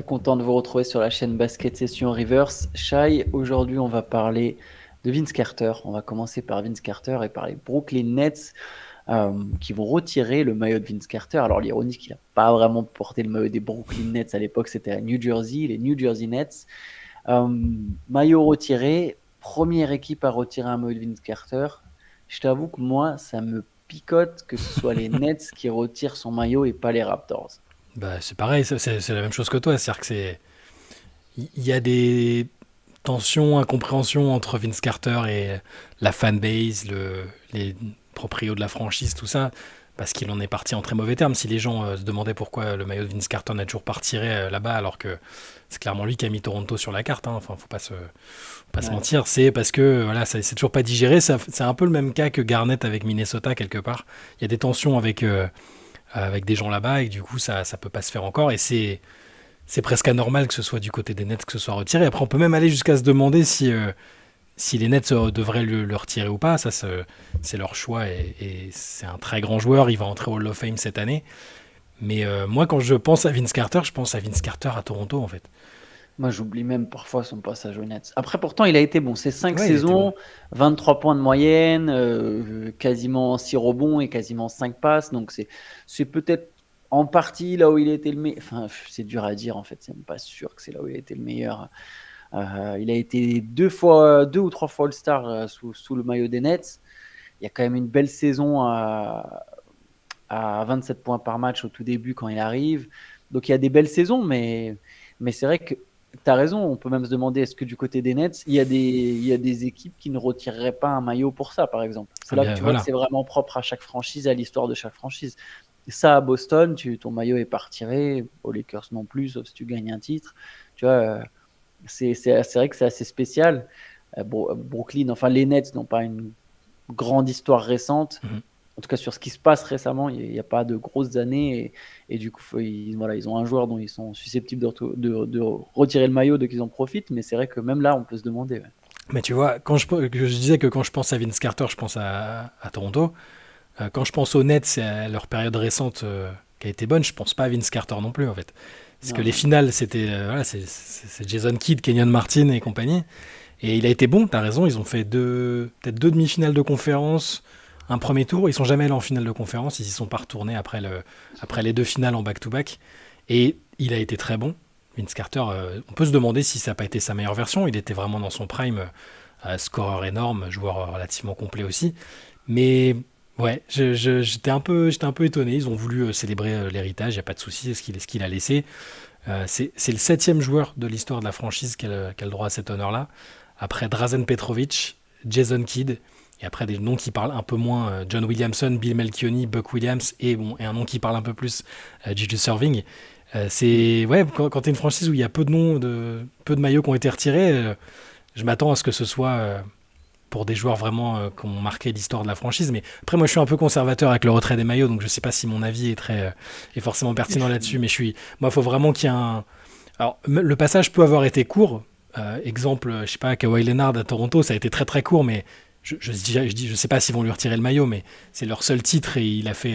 content de vous retrouver sur la chaîne Basket Session Reverse. Shai, aujourd'hui on va parler de Vince Carter. On va commencer par Vince Carter et par les Brooklyn Nets qui vont retirer le maillot de Vince Carter. Alors l'ironie, c'est qu'il n'a pas vraiment porté le maillot des Brooklyn Nets à l'époque, c'était à New Jersey, les New Jersey Nets. Euh, Maillot retiré, première équipe à retirer un maillot de Vince Carter. Je t'avoue que moi, ça me picote que ce soit les Nets qui retirent son maillot et pas les Raptors. Bah, c'est pareil, c'est la même chose que toi. C'est-à-dire que il y a des tensions, incompréhensions entre Vince Carter et la fanbase, les proprios de la franchise, tout ça, parce qu'il en est parti en très mauvais termes. Si les gens se demandaient pourquoi le maillot de Vince Carter n'a toujours pas retiré là-bas, alors que c'est clairement lui qui a mis Toronto sur la carte, hein. Enfin, faut pas se Ouais. mentir, c'est parce que voilà, c'est toujours pas digéré. C'est un peu le même cas que Garnett avec Minnesota quelque part. Il y a des tensions avec des gens là-bas et du coup ça peut pas se faire encore et c'est presque anormal que ce soit du côté des Nets que ce soit retiré. Après on peut même aller jusqu'à se demander si les Nets devraient le retirer ou pas. C'est leur choix et c'est un très grand joueur, il va entrer au Hall of Fame cette année. Mais moi quand je pense à Vince Carter, je pense à Vince Carter à Toronto en fait. Moi, j'oublie même parfois son passage aux Nets. Après, pourtant, il a été bon. C'est 5 Ouais, il était bon. saisons, 23 points de moyenne, quasiment 6 rebonds et quasiment 5 passes. Donc, c'est peut-être en partie là où il a été le meilleur. Enfin, c'est dur à dire en fait. C'est même pas sûr que c'est là où il a été le meilleur. Il a été deux ou trois fois All-Star sous le maillot des Nets. Il y a quand même une belle saison à 27 points par match au tout début quand il arrive. Donc il y a des belles saisons, mais c'est vrai que tu as raison. On peut même se demander est-ce que du côté des Nets, il y a des équipes qui ne retireraient pas un maillot pour ça, par exemple. C'est Ah là que bien tu vois que voilà. c'est vraiment propre à chaque franchise, à l'histoire de chaque franchise. Ça, à Boston, ton maillot est pas retiré, aux Lakers non plus, sauf si tu gagnes un titre. Tu vois, c'est vrai que c'est assez spécial. Brooklyn, enfin les Nets n'ont pas une grande histoire récente, Mhm. en tout cas sur ce qui se passe récemment, il n'y a pas de grosses années et du coup voilà, ils ont un joueur dont ils sont susceptibles de retirer le maillot, de qu'ils en profitent, mais c'est vrai que même là on peut se demander. Ouais. Mais tu vois, je disais que quand je pense à Vince Carter, je pense à Toronto. Quand je pense aux Nets et à leur période récente qui a été bonne, je pense pas à Vince Carter non plus en fait. Parce que Non, les non. finales, c'était voilà, c'est Jason Kidd, Kenyon Martin et compagnie. Et il a été bon, t'as raison, ils ont fait peut-être deux demi-finales de conférence, un premier tour. Ils sont jamais allés en finale de conférence, ils y sont pas retournés après les deux finales en back-to-back. Et il a été très bon. Vince Carter, on peut se demander si ça n'a pas été sa meilleure version. Il était vraiment dans son prime, scoreur énorme, joueur relativement complet aussi. Mais ouais, j'étais un peu étonné. Ils ont voulu célébrer l'héritage, il n'y a pas de souci, ce qu'il a laissé. C'est le septième joueur de l'histoire de la franchise qui a le droit à cet honneur-là. Après Drazen Petrovic, Jason Kidd, et après des noms qui parlent un peu moins, John Williamson, Bill Melchioni, Buck Williams, et un nom qui parle un peu plus, Juju Serving. C'est ouais, quand t'es une franchise où il y a peu de maillots qui ont été retirés, je m'attends à ce que ce soit pour des joueurs vraiment qui ont marqué l'histoire de la franchise. Mais après, moi, je suis un peu conservateur avec le retrait des maillots, donc je sais pas si mon avis est forcément pertinent là-dessus. Mais moi, il faut vraiment qu'il y ait un. Alors, le passage peut avoir été court. Exemple, je sais pas, Kawhi Leonard à Toronto, ça a été très très court, mais je sais pas s'ils vont lui retirer le maillot, mais c'est leur seul titre et il a fait.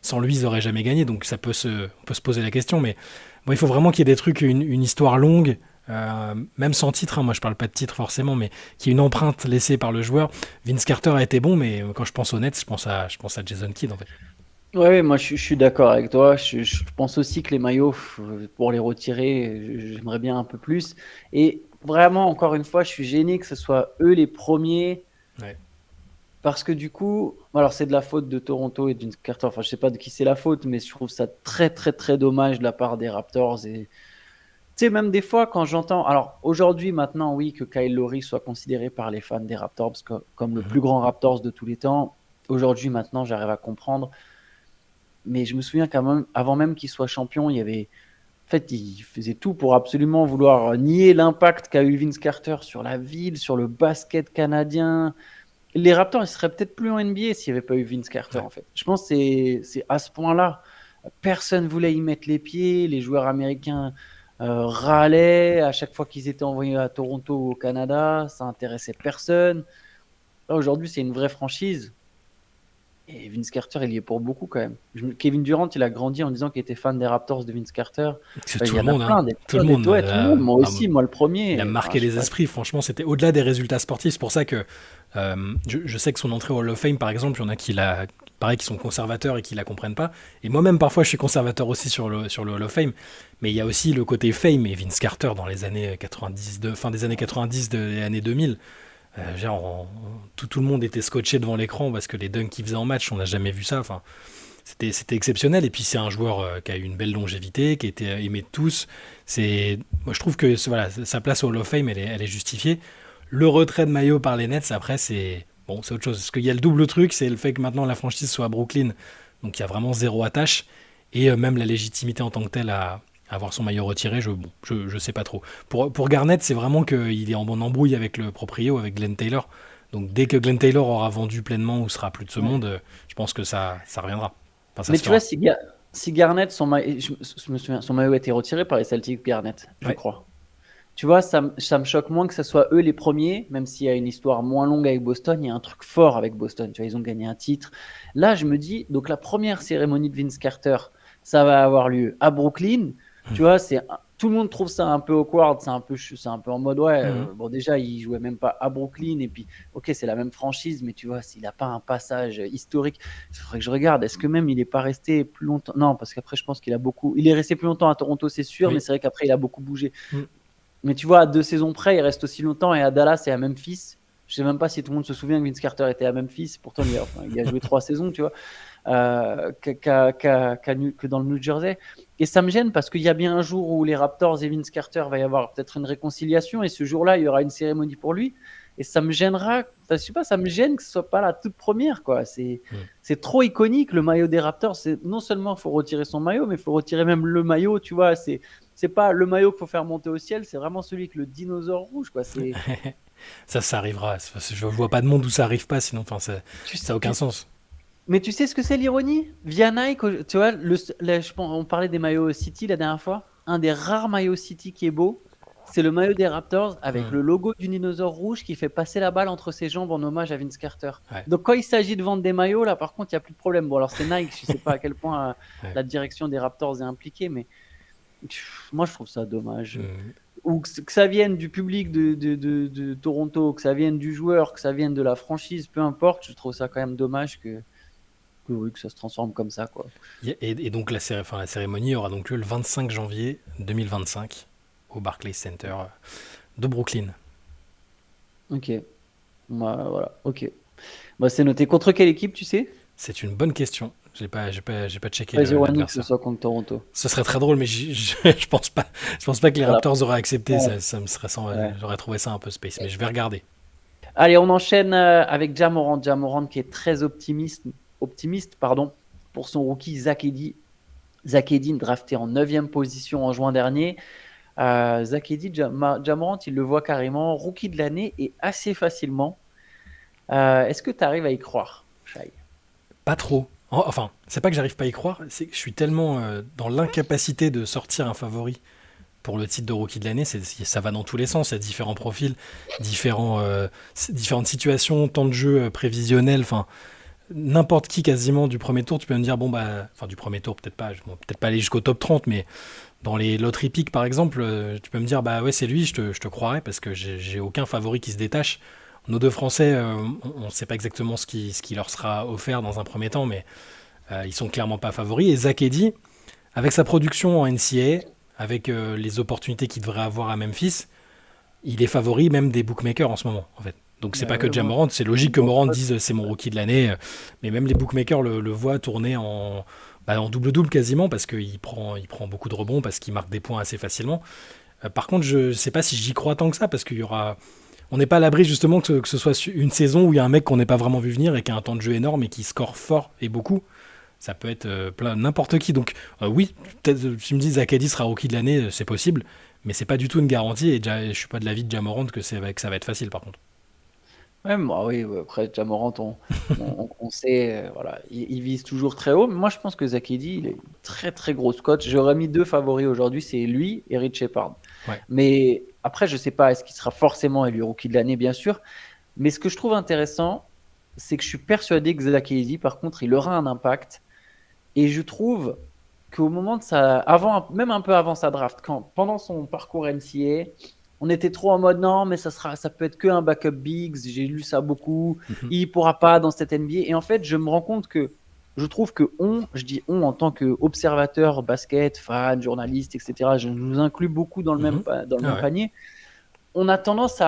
Sans lui, ils auraient jamais gagné, donc on peut se poser la question. Mais bon, il faut vraiment qu'il y ait des trucs, une histoire longue, même sans titre, hein, moi je parle pas de titre forcément, mais qui est une empreinte laissée par le joueur. Vince Carter a été bon, mais quand je pense aux Nets, je pense à Jason Kidd en fait. Ouais, ouais, moi je suis d'accord avec toi. Je pense aussi que les maillots, pour les retirer, j'aimerais bien un peu plus. Et vraiment, encore une fois, je suis gêné que ce soit eux les premiers. Ouais. Parce que du coup, alors c'est de la faute de Toronto et d'une Carter. Enfin, je sais pas de qui c'est la faute, mais je trouve ça très très très dommage de la part des Raptors. Et tu sais, même des fois quand j'entends, alors aujourd'hui maintenant, oui, que Kyle Lowry soit considéré par les fans des Raptors comme le Mhm. plus grand Raptors de tous les temps. Aujourd'hui, maintenant, j'arrive à comprendre. Mais je me souviens quand même, avant même qu'il soit champion, il y avait, en fait, il faisait tout pour absolument vouloir nier l'impact qu'a eu Vince Carter sur la ville, sur le basket canadien. Les Raptors, ils seraient peut-être plus en NBA s'il n'y avait pas eu Vince Carter, Ouais. en fait. Je pense que c'est à ce point-là. Personne ne voulait y mettre les pieds. Les joueurs américains râlaient à chaque fois qu'ils étaient envoyés à Toronto ou au Canada. Ça intéressait personne. Là, aujourd'hui, c'est une vraie franchise. Et Vince Carter, il y est pour beaucoup quand même. Kevin Durant, il a grandi en disant qu'il était fan des Raptors de Vince Carter. C'est Il tout y le en a monde, hein. plein, des Tout le tonnes et monde. tout. Ouais, tout le monde. Moi aussi, moi le Il a premier. Enfin, marqué je sais les pas. esprits, franchement, c'était au-delà des résultats sportifs. C'est pour ça que je sais que son entrée au Hall of Fame, par exemple, il y en a pareil, qui sont conservateurs et qui la comprennent pas. Et moi-même, parfois, je suis conservateur aussi sur le Hall of Fame. Mais il y a aussi le côté fame et Vince Carter dans les années 90, fin des années 90, des années 2000. Tout le monde était scotché devant l'écran parce que les dunks qu'il faisait en match, on n'a jamais vu ça. Enfin, c'était exceptionnel. Et puis c'est un joueur qui a eu une belle longévité, qui a été aimé de tous. Moi, je trouve que voilà, sa place au Hall of Fame, elle est justifiée. Le retrait de maillot par les Nets, après, c'est autre chose. Parce qu'il y a le double truc, c'est le fait que maintenant la franchise soit à Brooklyn, donc il y a vraiment zéro attache. Et même la légitimité en tant que telle à avoir son maillot retiré, je sais pas trop. Pour Garnett, c'est vraiment qu'il est en bonne embrouille avec le proprio, avec Glenn Taylor. Donc dès que Glenn Taylor aura vendu pleinement ou sera plus de ce Ouais. monde, je pense que ça reviendra. Enfin, ça Mais se tu vois, fera. si Garnett, je me souviens, son maillot a été retiré par les Celtics, Garnett, je Ouais. crois. Tu vois, ça me choque moins que ce soit eux les premiers, même s'il y a une histoire moins longue avec Boston, il y a un truc fort avec Boston. Tu vois, ils ont gagné un titre. Là, je me dis, donc la première cérémonie de Vince Carter, ça va avoir lieu à Brooklyn. Tu vois, tout le monde trouve ça un peu awkward, c'est un peu en mode, ouais, Mhm. bon, déjà, il jouait même pas à Brooklyn, et puis, ok, c'est la même franchise, mais tu vois, s'il n'a pas un passage historique, il faudrait que je regarde. Est-ce que même il n'est pas resté plus longtemps? Non, parce qu'après, je pense il est resté plus longtemps à Toronto, c'est sûr, mais Oui. c'est vrai qu'après, il a beaucoup bougé. Mhm. Mais tu vois, à 2 saisons près, il reste aussi longtemps, et à Dallas et à Memphis. Je sais même pas si tout le monde se souvient que Vince Carter était à Memphis. Pourtant, il a joué 3 saisons, tu vois, que dans le New Jersey. Et ça me gêne parce qu'il y a bien un jour où les Raptors et Vince Carter va y avoir peut-être une réconciliation, et ce jour-là, il y aura une cérémonie pour lui. Et ça me gênera, enfin, je sais pas, ça me gêne que ce soit pas la toute première, quoi. Mhm. C'est trop iconique, le maillot des Raptors. Non seulement il faut retirer son maillot, mais il faut retirer même le maillot, tu vois. C'est pas le maillot qu'il faut faire monter au ciel, c'est vraiment celui avec le dinosaure rouge, quoi. Ça arrivera. Je vois pas de monde où ça arrive pas, sinon, enfin, Tu, ça a aucun tu- sens. mais tu sais ce que c'est l'ironie? Via Nike, tu vois, on parlait des maillots City la dernière fois. Un des rares maillots City qui est beau, c'est le maillot des Raptors avec Mhm. le logo du dinosaure rouge qui fait passer la balle entre ses jambes en hommage à Vince Carter. Ouais. Donc quand il s'agit de vendre des maillots, là par contre, il n'y a plus de problème. Bon, alors c'est Nike, je ne sais pas à quel point Ouais. la direction des Raptors est impliquée, mais moi je trouve ça dommage. Mhm. Ou que ça vienne du public de Toronto, que ça vienne du joueur, que ça vienne de la franchise, peu importe, je trouve ça quand même dommage oui, que ça se transforme comme ça, quoi. Et donc la cérémonie aura donc lieu le 25 janvier 2025 au Barclays Center de Brooklyn. Ok. Voilà, ok. Bah, c'est noté. Contre quelle équipe, tu sais? C'est une bonne question. J'ai pas checké Très ironique que ce l'adversaire. soit contre Toronto. Ce serait très drôle, mais je pense pas. Je pense pas que les Voilà. Raptors auraient accepté. Ouais. Ça me serait Ouais. j'aurais trouvé ça un peu space. Mais je vais regarder. Allez, on enchaîne avec Ja Morant. Ja Morant qui est très optimiste, pardon, pour son rookie Zach Edey. Zach Edey, drafté en 9e position en juin dernier. Zach Edey, Ja Morant, il le voit carrément rookie de l'année et assez facilement. Est-ce que tu arrives à y croire, Shai? Pas trop. Enfin, c'est pas que j'arrive pas à y croire, c'est que je suis tellement dans l'incapacité de sortir un favori pour le titre de rookie de l'année. Ça va dans tous les sens. Il y a différents profils, différentes situations, temps de jeu prévisionnel. Enfin, n'importe qui quasiment du premier tour, tu peux me dire, bon, bah, enfin, du premier tour, peut-être pas aller jusqu'au top 30, mais dans les loteries pick par exemple, tu peux me dire, bah ouais, c'est lui, je te croirais parce que j'ai aucun favori qui se détache. Nos deux Français, on ne sait pas exactement ce qui leur sera offert dans un premier temps, mais ils sont clairement pas favoris. Et Zach Edey, avec sa production en NCAA, avec les opportunités qu'il devrait avoir à Memphis, il est favori même des bookmakers en ce moment, en fait. Donc c'est pas que Ja Moi, Morant, c'est logique que Morant dise c'est mon rookie de l'année, mais même les bookmakers le voient tourner en double-double quasiment parce qu'il prend beaucoup de rebonds, parce qu'il marque des points assez facilement. Par contre, je sais pas si j'y crois tant que ça, parce on n'est pas à l'abri justement que ce soit une saison où il y a un mec qu'on n'ait pas vraiment vu venir et qui a un temps de jeu énorme et qui score fort et beaucoup. Ça peut être n'importe qui. Donc oui, peut-être tu me dis Zach Edey sera rookie de l'année, c'est possible, mais c'est pas du tout une garantie et je suis pas de l'avis de Ja Morant que ça va être facile par contre. ouais, oui, ouais, après, Ja Morant, on sait, voilà, il vise toujours très haut. Mais moi, je pense que Zach Edey, il est une très très grosse cote. J'aurais mis 2 favoris aujourd'hui, c'est lui et Rich Shepard. Ouais. Mais après, je sais pas, est-ce qu'il sera forcément élu rookie de l'année, bien sûr. Mais ce que je trouve intéressant, c'est que je suis persuadé que Zach Edey, par contre, il aura un impact. Et je trouve qu'au moment de même un peu avant sa draft, pendant son parcours NCAA, on était trop en mode non, mais ça peut être que un backup bigs. J'ai lu ça beaucoup. Il pourra pas dans cette NBA. Et en fait, je me rends compte que je trouve que je dis on en tant qu'observateur basket, fan, journaliste, etc. Je nous inclus beaucoup dans le même panier. On a tendance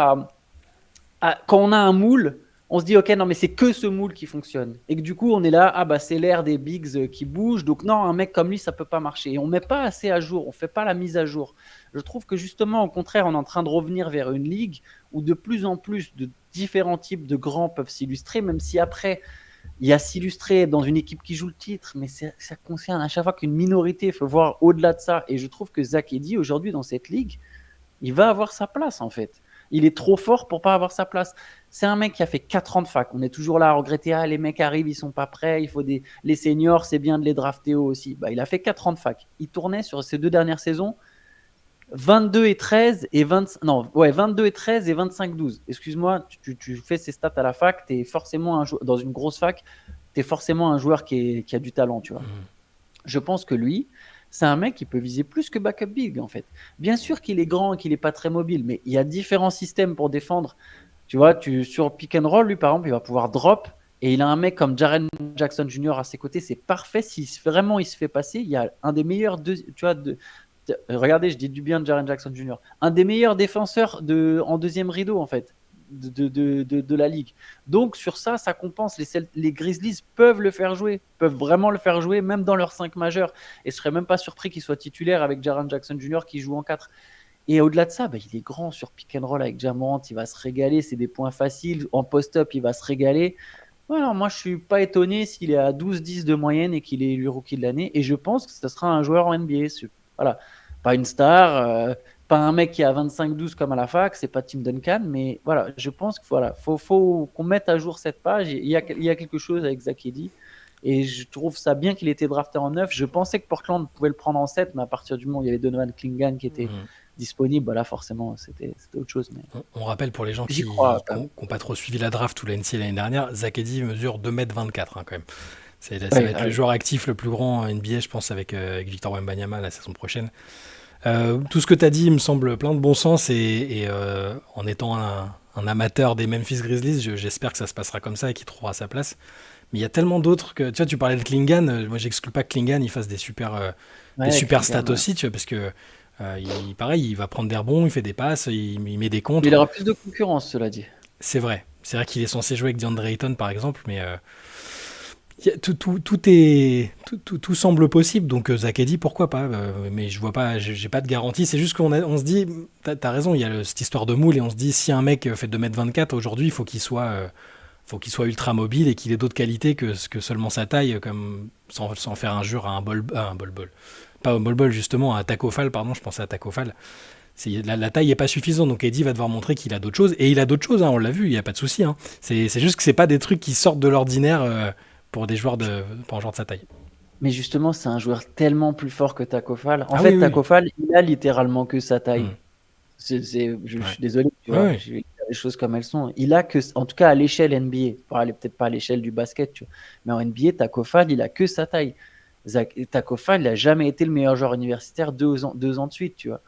quand on a un moule, on se dit ok, non mais c'est que ce moule qui fonctionne, et que du coup on est là, c'est l'ère des bigs qui bougent, donc non, un mec comme lui ça peut pas marcher, et on met pas assez à jour, on fait pas la mise à jour. Je trouve que justement au contraire on est en train de revenir vers une ligue où de plus en plus de différents types de grands peuvent s'illustrer, même si après il y a s'illustrer dans une équipe qui joue le titre, mais ça concerne à chaque fois qu'une minorité. Il faut voir au-delà de ça, et je trouve que Zach Edey aujourd'hui dans cette ligue, il va avoir sa place en fait. Il est trop fort pour pas avoir sa place. C'est un mec qui a fait 4 ans de fac. On est toujours là à regretter, les mecs arrivent, ils sont pas prêts, il faut les seniors, c'est bien de les drafter haut aussi. Il a fait 4 ans de fac. Il tournait sur ces 2 dernières saisons 22 et 13 et 22 et 13 et 25-12. Excuse-moi, tu fais ces stats à la fac, tu es forcément dans une grosse fac, tu es forcément un joueur qui a du talent, tu vois. Je pense que lui, c'est un mec qui peut viser plus que backup big en fait. Bien sûr qu'il est grand et qu'il n'est pas très mobile, mais il y a différents systèmes pour défendre. Tu vois, sur pick and roll, lui par exemple, il va pouvoir drop, et il a un mec comme Jaren Jackson Jr. à ses côtés, c'est parfait. Si vraiment il se fait passer, il y a un des meilleurs, regardez, je dis du bien de Jaren Jackson Jr., un des meilleurs défenseurs en deuxième rideau en fait de la ligue. Donc sur ça compense. Les Grizzlies peuvent le faire jouer, peuvent vraiment le faire jouer, même dans leurs 5 majeurs. Et je serais même pas surpris qu'il soit titulaire avec Jaren Jackson Jr. qui joue en 4. Et au-delà de ça, il est grand sur pick and roll avec Ja Morant, il va se régaler, c'est des points faciles. En post-up, il va se régaler. Voilà, moi, je suis pas étonné s'il est à 12-10 de moyenne et qu'il est élu rookie de l'année. Et je pense que ce sera un joueur en NBA. Voilà, pas une star, pas un mec qui a 25-12 comme à la fac, c'est pas Tim Duncan, mais voilà, je pense qu'il faut qu'on mette à jour cette page. Il y a quelque chose avec Zach Edey, et je trouve ça bien qu'il ait été drafté en 9. Je pensais que Portland pouvait le prendre en 7, mais à partir du moment où il y avait Donovan Clingan qui était disponible, là forcément c'était autre chose. Mais on rappelle pour les gens qui n'ont pas trop suivi la draft ou la NCAA l'année dernière, Zach Edey mesure 2,24 m quand même. Ça va être le joueur actif le plus grand en NBA, je pense, avec Victor Wembanyama la saison prochaine. Tout ce que tu as dit me semble plein de bon sens, et en étant un amateur des Memphis Grizzlies, j'espère que ça se passera comme ça et qu'il trouvera sa place. Mais il y a tellement d'autres que... Tu vois, tu parlais de Clingan, moi j'exclus pas que Clingan il fasse des super stats aussi, tu vois, parce que pareil, il va prendre des rebonds, il fait des passes, il met des contres. Il aura plus de concurrence, cela dit. C'est vrai qu'il est censé jouer avec DeAndre Ayton par exemple, mais... tout semble possible, donc Zach Edey, pourquoi pas, mais je vois pas, j'ai pas de garantie. C'est juste qu'on se dit, t'as raison, il y a cette histoire de moule, et on se dit, si un mec fait 2,24 m aujourd'hui, il faut qu'il soit ultra mobile et qu'il ait d'autres qualités que seulement sa taille, comme sans faire injure à un bol pas au bol justement, à Taco Fall, pardon, je pensais à Taco Fall. La taille n'est pas suffisante, donc Edey va devoir montrer qu'il a d'autres choses, et il a d'autres choses, hein, on l'a vu, il n'y a pas de souci, hein. C'est juste que c'est pas des trucs qui sortent de l'ordinaire pour un joueur de sa taille. Mais justement, c'est un joueur tellement plus fort que Taco Fall. En fait, Taco Fall, il a littéralement que sa taille. Je suis désolé, tu vois, je vais dire les choses comme elles sont. Il a que, en tout cas à l'échelle NBA, pour aller peut-être pas à l'échelle du basket, tu vois, mais en NBA, Taco Fall, il a que sa taille. Taco Fall, il n'a jamais été le meilleur joueur universitaire 2 ans de suite, tu vois.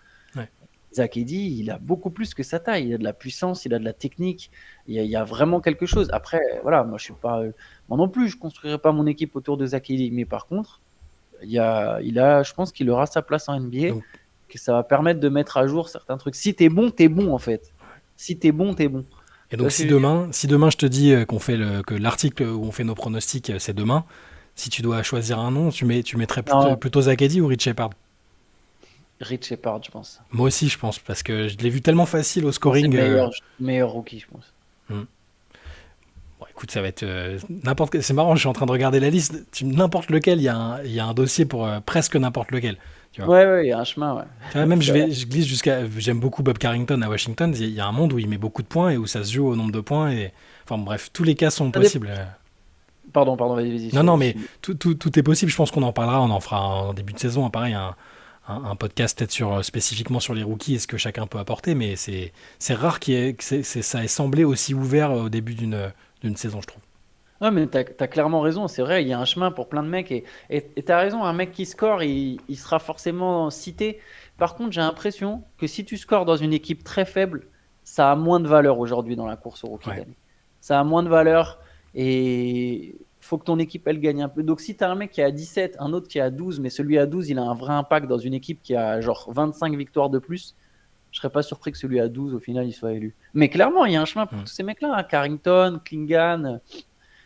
Zach Edey, il a beaucoup plus que sa taille. Il a de la puissance, il a de la technique. Il y a vraiment quelque chose. Après, voilà, moi, je suis pas, moi non plus, je construirai pas mon équipe autour de Zach Edey. Mais par contre, je pense qu'il aura sa place en NBA. Donc, que ça va permettre de mettre à jour certains trucs. Si t'es bon en fait. Si t'es bon, t'es bon. Et donc, si demain, je te dis que l'article où on fait nos pronostics, c'est demain. Si tu dois choisir un nom, tu mettrais plutôt Zach Edey ou Rich Shepard? Rich Shepard, je pense. Moi aussi, je pense, parce que je l'ai vu tellement facile au scoring. C'est le meilleur rookie, je pense. Bon, écoute, ça va être n'importe quel. C'est marrant, je suis en train de regarder la liste. N'importe lequel, il y a un dossier pour presque n'importe lequel. Tu vois. Ouais, il y a un chemin, ouais. Tu vois, même je glisse jusqu'à. J'aime beaucoup Bob Carrington à Washington. Il y a un monde où il met beaucoup de points et où ça se joue au nombre de points. Enfin bref, tous les cas sont possibles. Pardon, vas-y. Non, mais tout est possible. Je pense qu'on en parlera. On en fera en début de saison. Pareil, un podcast peut-être spécifiquement sur les rookies et ce que chacun peut apporter, mais c'est rare ça ait semblé aussi ouvert au début d'une saison, je trouve. Ouais, mais t'as clairement raison, c'est vrai, il y a un chemin pour plein de mecs et t'as raison, un mec qui score, il sera forcément cité. Par contre, j'ai l'impression que si tu scores dans une équipe très faible, ça a moins de valeur aujourd'hui dans la course au rookie de Ouais, l'année. Ça a moins de valeur et faut que ton équipe, elle gagne un peu. Donc si t'as un mec qui est à 17, un autre qui est à 12, mais celui à 12, il a un vrai impact dans une équipe qui a genre 25 victoires de plus, je serais pas surpris que celui à 12, au final, il soit élu. Mais clairement, il y a un chemin pour mm, tous ces mecs-là, hein. Carrington, Klingan,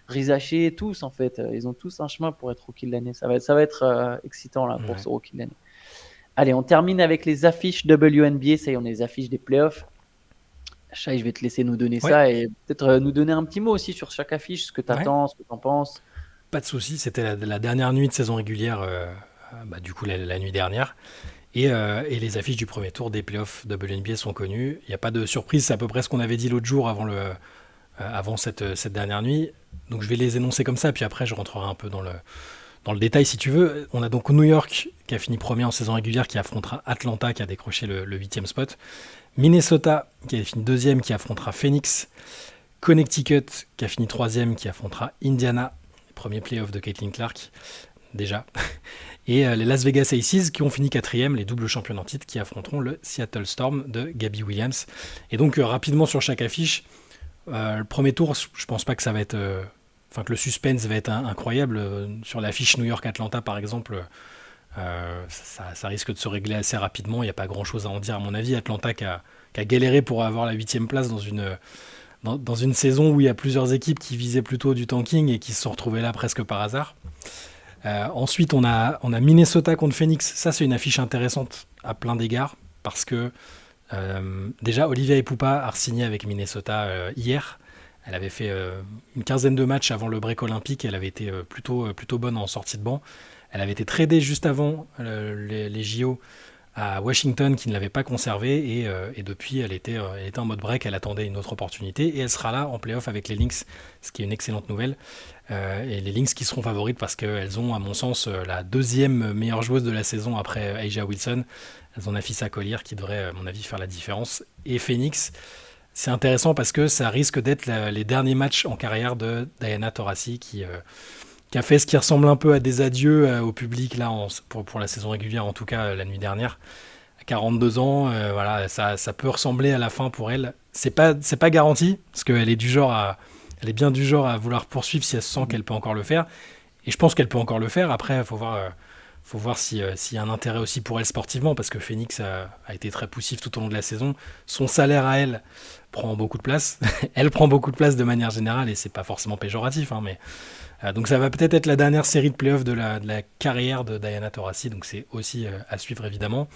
Rizaché, tous en fait, ils ont tous un chemin pour être rookie de l'année. Ça va être excitant la ouais. course au rookie de l'année. Allez, on termine avec les affiches WNBA. Ça y est, on est les affiches des playoffs. Chai, je vais te laisser nous donner Ouais, ça et peut-être nous donner un petit mot aussi sur chaque affiche, ce que tu ouais, attends, ce que tu en penses. pas de souci. C'était la dernière nuit de saison régulière, bah, du coup la nuit dernière. Et les affiches du premier tour des playoffs WNBA sont connues. Il n'y a pas de surprise, c'est à peu près ce qu'on avait dit l'autre jour avant cette dernière nuit. Donc je vais les énoncer comme ça, puis après je rentrerai un peu dans le détail si tu veux. On a donc New York qui a fini premier en saison régulière, qui affrontera Atlanta qui a décroché le 8e spot. Minnesota qui a fini deuxième, qui affrontera Phoenix. Connecticut qui a fini troisième, qui affrontera Indiana. Premier playoff de Caitlin Clark, déjà. Et les Las Vegas Aces qui ont fini quatrième, les doubles champions en titre, qui affronteront le Seattle Storm de Gabby Williams. Et donc rapidement sur chaque affiche, le premier tour, je pense pas que ça va être... Enfin que le suspense va être incroyable. Sur l'affiche New York-Atlanta par exemple, ça risque de se régler assez rapidement. Il n'y a pas grand-chose à en dire à mon avis. Atlanta qui a galéré pour avoir la 8e place dans une saison où il y a plusieurs équipes qui visaient plutôt du tanking et qui se sont retrouvées là presque par hasard. Ensuite, on a Minnesota contre Phoenix. Ça, c'est une affiche intéressante à plein d'égards parce que déjà, Olivia Epupa a signé avec Minnesota hier. Elle avait fait une quinzaine de matchs avant le break olympique. Elle avait été plutôt bonne en sortie de banc. Elle avait été tradée juste avant les JO à Washington qui ne l'avait pas conservé et depuis elle était en mode break, elle attendait une autre opportunité et elle sera là en playoff avec les Lynx, ce qui est une excellente nouvelle. Et les Lynx qui seront favorites parce qu'elles ont à mon sens la deuxième meilleure joueuse de la saison après Aja Wilson. Elles ont Nafisa Collier qui devrait à mon avis faire la différence. Et Phoenix, c'est intéressant parce que ça risque d'être les derniers matchs en carrière de Diana Taurasi qui a fait ce qui ressemble un peu à des adieux au public là pour la saison régulière, en tout cas la nuit dernière. À 42 ans, voilà, ça peut ressembler à la fin pour elle. C'est pas garanti parce qu'elle est elle est bien du genre à vouloir poursuivre si elle sent qu'elle peut encore le faire. Et je pense qu'elle peut encore le faire. Après, faut voir s'il y a un intérêt aussi pour elle sportivement parce que Phoenix a été très poussif tout au long de la saison. Son salaire à elle prend beaucoup de place. Elle prend beaucoup de place de manière générale et c'est pas forcément péjoratif, hein, mais donc ça va peut-être être la dernière série de playoffs de la carrière de Diana Taurasi, donc c'est aussi à suivre évidemment.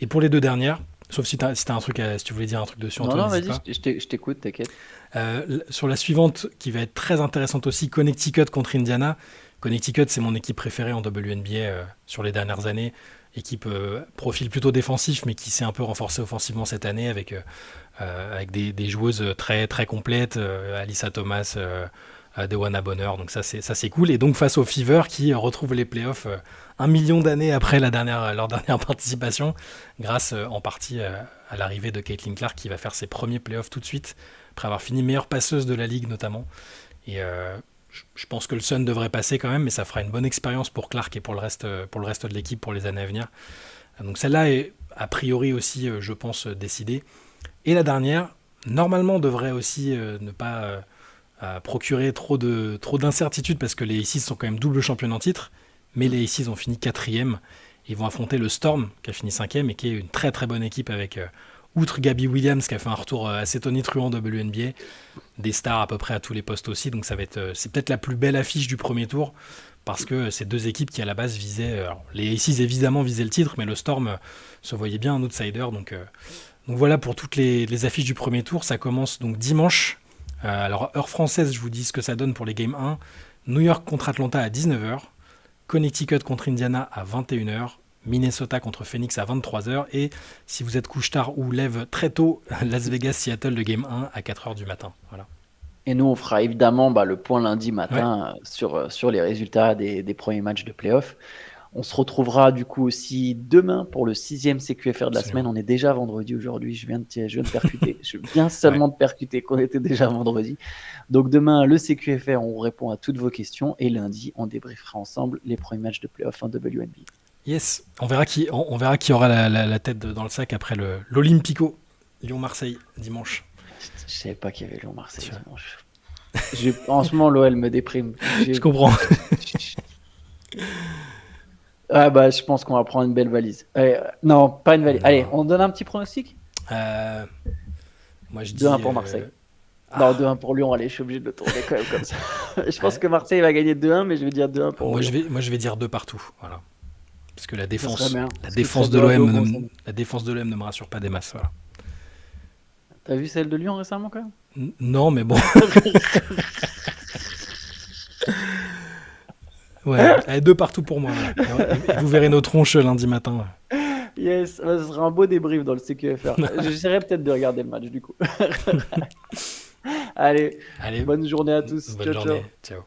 Et pour les deux dernières, sauf si tu voulais dire un truc dessus, Non, Antoine, non, n'hésite vas-y, pas. je t'écoute, t'inquiète. Sur la suivante, qui va être très intéressante aussi, Connecticut contre Indiana. Connecticut, c'est mon équipe préférée en WNBA sur les dernières années. Équipe profil plutôt défensif, mais qui s'est un peu renforcée offensivement cette année avec des joueuses très, très complètes, Alyssa Thomas, Dewana Bonheur. Donc ça c'est cool. Et donc face au Fever qui retrouve les playoffs 1 million d'années après leur dernière participation, grâce en partie à l'arrivée de Caitlin Clark qui va faire ses premiers playoffs tout de suite, après avoir fini meilleure passeuse de la ligue notamment. Et je pense que le Sun devrait passer quand même, mais ça fera une bonne expérience pour Clark et pour le reste de l'équipe pour les années à venir. Donc celle-là est a priori aussi, je pense, décidée. Et la dernière, normalement, devrait aussi ne pas procurer trop d'incertitudes parce que les Aces sont quand même double championnes en titre, mais Mm. les Aces ont fini quatrième. Ils vont affronter le Storm qui a fini cinquième et qui est une très très bonne équipe avec outre Gabby Williams qui a fait un retour assez tonitruant en WNBA, des stars à peu près à tous les postes aussi. Donc c'est peut-être la plus belle affiche du premier tour parce que c'est deux équipes qui à la base visaient, alors, les Aces évidemment visaient le titre, mais le Storm se voyait bien un outsider. Donc voilà pour toutes les affiches du premier tour. Ça commence donc dimanche. Alors heure française, je vous dis ce que ça donne pour les Game 1. New York contre Atlanta à 19h. Connecticut contre Indiana à 21h. Minnesota contre Phoenix à 23h. Et si vous êtes couche-tard ou lève très tôt, Las Vegas-Seattle de Game 1 à 4h du matin. Voilà. Et nous, on fera évidemment le point lundi Ouais, matin sur les résultats des premiers matchs de playoff. On se retrouvera du coup aussi demain pour le 6e CQFR de la Absolument. semaine. On est déjà vendredi aujourd'hui. Je viens de percuter. Je viens Ouais. seulement de percuter qu'on était déjà vendredi. Donc demain, le CQFR, on répond à toutes vos questions. Et lundi, on débriefera ensemble les premiers matchs de playoff en WNBA. Yes, on verra qui aura la tête dans le sac après l'Olympico Lyon-Marseille dimanche. Je savais pas qu'il y avait Lyon-Marseille Tu vois. dimanche. En ce moment, l'OL me déprime. Je comprends. Ah bah, je pense qu'on va prendre une belle valise. Allez, non, pas une valise. Non. Allez, on donne un petit pronostic. Moi je dis 2-1 pour Marseille. Non, 2-1 pour Lyon. Allez, je suis obligé de le tourner quand même comme ça. Je pense que Marseille va gagner 2-1, mais je vais dire 2-1 pour moi Lyon. je vais dire 2 partout. Voilà. Parce que la défense de l'OM ne me rassure pas des masses. Voilà. T'as vu celle de Lyon récemment quand même? Non, mais bon. Ouais, allez, 2 partout pour moi. Voilà. Et vous verrez nos tronches lundi matin. Yes, ce sera un beau débrief dans le CQFR. J'essaierai peut-être de regarder le match du coup. Allez, bonne journée à tous. Bonne journée. Ciao.